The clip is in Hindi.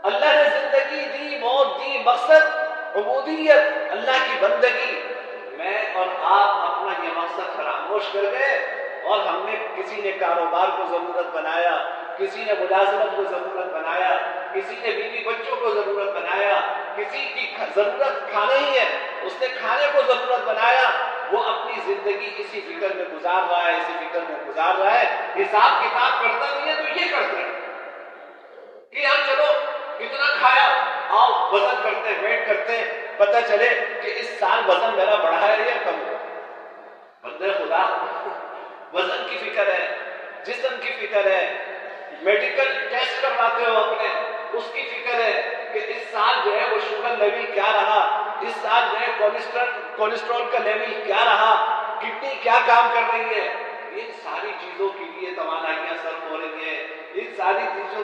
अल्लाह ने जिंदगी दी, मौत दी, मकसद उबूदियत, अल्लाह की बंदगी। मैं और आप अपना ये मकसद फरामोश कर गए और हमने, किसी ने कारोबार को जरूरत बनाया, किसी ने मुलाजमत को जरूरत बनाया, किसी ने बीवी बच्चों को जरूरत बनाया, किसी की जरूरत खाना ही है, उसने खाने को जरूरत बनाया। वो अपनी जिंदगी इसी फिक्र में गुजार रहा है, इसी फिक्र में गुजार रहा है। हिसाब किताब करता नहीं है तो ये करता है कि यार चलो कितना खाया, आओ वजन करते हैं, वेट करते हैं, पता चले कि इस साल वजन मेरा बढ़ा है या कम हुआ। बंदे खुदा, वजन की फिक्र है, जिस्म की फिक्र है, मेडिकल टेस्ट करवाते हो अपने, उसकी फिक्र है कि इस साल जो है वो शुगर लेवल क्या रहा, इस साल जो है कोलेस्ट्रॉल का लेवल क्या रहा, किडनी क्या काम कर रही है। इन सारी चीजों के लिए तवानाइयां सर्व हो रही है, इन सारी चीजों